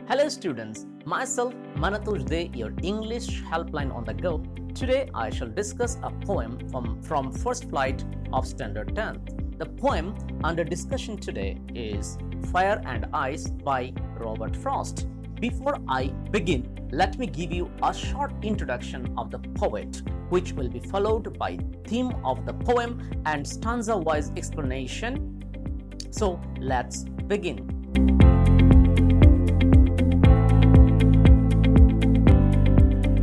Hello students, myself Monojoy Dey, your English helpline on the go. Today I shall discuss a poem from first flight of standard 10th. The poem under discussion today is Fire and Ice by Robert Frost. Before I begin, let me give you a short introduction of the poet, which will be followed by theme of the poem and stanza-wise explanation. So let's begin.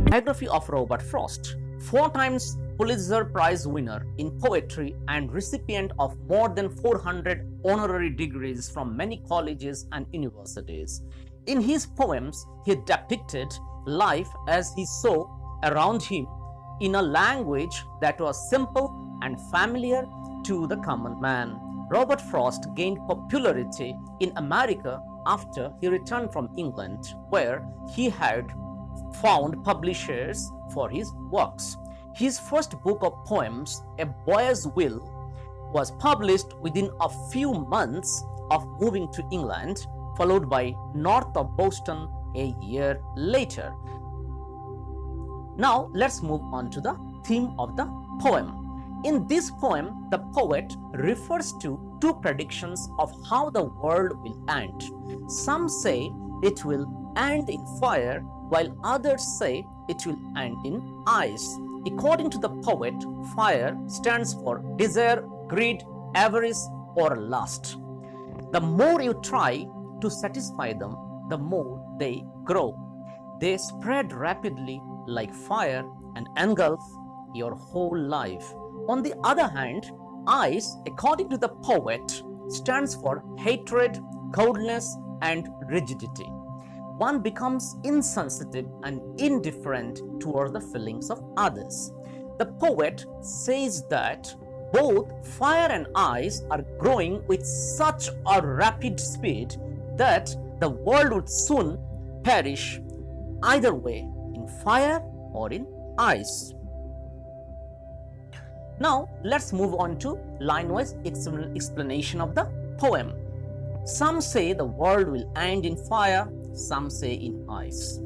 Biography of Robert Frost. 4 times Pulitzer Prize winner in poetry and recipient of more than 400 honorary degrees from many colleges and universities. In his poems, he depicted life as he saw around him in a language that was simple and familiar to the common man. Robert Frost gained popularity in America after he returned from England, where he had found publishers for his works. His first book of poems, A Boy's Will, was published within a few months of moving to England, followed by North of Boston a year later. Now let's move on to the theme of the poem. In this poem, the poet refers to 2 predictions of how the world will end. Some say it will end in fire, while others say it will end in ice. According to the poet, fire stands for desire, greed, avarice, or lust. The more you try to satisfy them, the more they grow. They spread rapidly like fire and engulf your whole life. On the other hand, ice, according to the poet, stands for hatred, coldness, and rigidity. One becomes insensitive and indifferent toward the feelings of others. The poet says that both fire and ice are growing with such a rapid speed that the world would soon perish either way, in fire or in ice. Now let's move on to line-wise explanation of the poem. Some say the world will end in fire, some say in ice.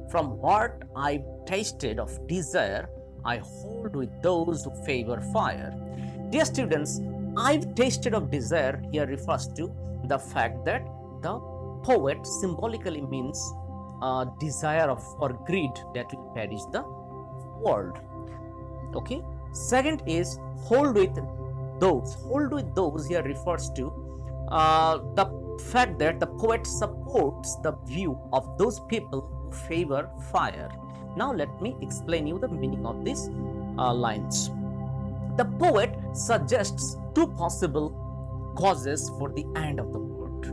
From what I've tasted of desire, I hold with those who favor fire. Dear students, I've tasted of desire here refers to the fact that the poet symbolically means desire of or greed that will perish the world. Okay. Second is hold with those. Hold with those here refers to the fact that the poet supports the view of those people who favor fire. Now let me explain you the meaning of these lines. The poet suggests 2 possible causes for the end of the world.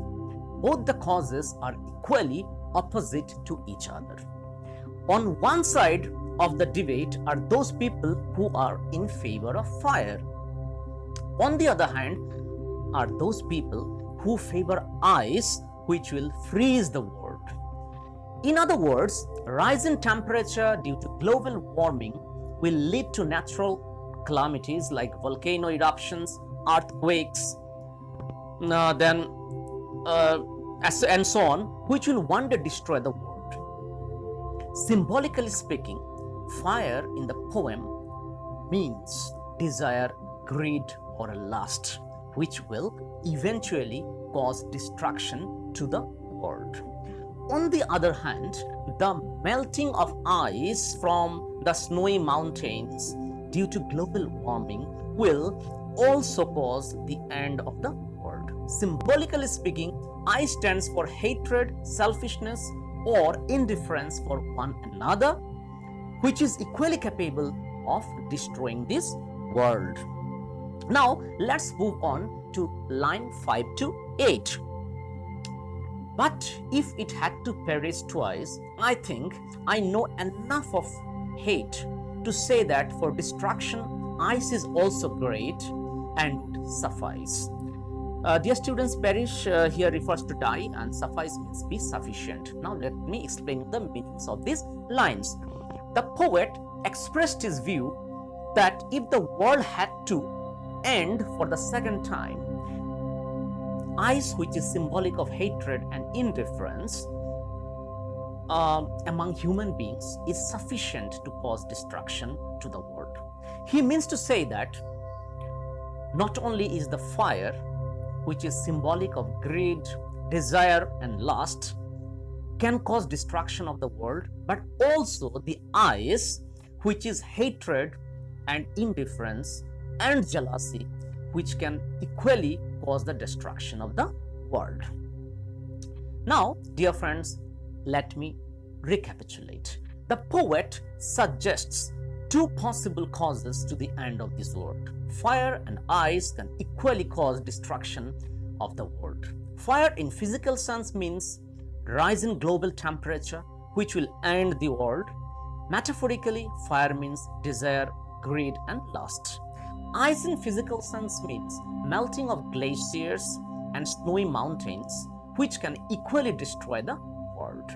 Both the causes are equally opposite to each other. On one side of the debate are those people who are in favor of fire. On the other hand are those people who favor ice, which will freeze the world. In other words, rise in temperature due to global warming will lead to natural calamities like volcano eruptions, earthquakes, and so on, which will one day destroy the world. Symbolically speaking, fire in the poem means desire, greed, or lust, which will eventually cause destruction to the world. On the other hand, the melting of ice from the snowy mountains due to global warming will also cause the end of the world. Symbolically speaking, ice stands for hatred, selfishness, or indifference for one another, which is equally capable of destroying this world. Now let's move on to line 5 to 8. But if it had to perish twice, I think I know enough of hate to say that for destruction, ice is also great and would suffice. Dear students, perish here refers to die and suffice means be sufficient. Now let me explain the meanings of these lines. The poet expressed his view that if the world had to end for the second time, ice, which is symbolic of hatred and indifference, among human beings is sufficient to cause destruction to the world. He means to say that not only is the fire, which is symbolic of greed, desire, and lust, can cause destruction of the world, but also the ice, which is hatred and indifference and jealousy, which can equally cause the destruction of the world. Now, dear friends, let me recapitulate. The poet suggests two possible causes to the end of this world. Fire and ice can equally cause destruction of the world. Fire in physical sense means rise in global temperature, which will end the world. Metaphorically, fire means desire, greed, and lust. Ice in physical sense means melting of glaciers and snowy mountains, which can equally destroy the world.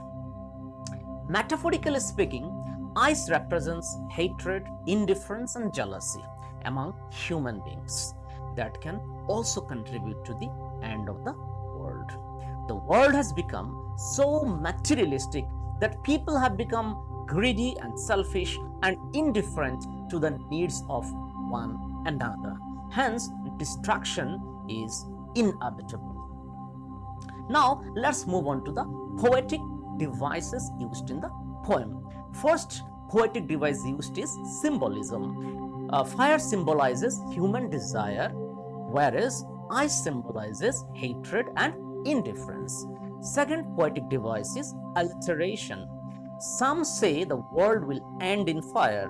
Metaphorically speaking, ice represents hatred, indifference, and jealousy among human beings that can also contribute to the end of the world. The world has become so materialistic that people have become greedy and selfish and indifferent to the needs of one another. Hence, destruction is inevitable. Now, let's move on to the poetic devices used in the poem. First poetic device used is symbolism. Fire symbolizes human desire, whereas ice symbolizes hatred and indifference. Second poetic device is alteration. Some say the world will end in fire,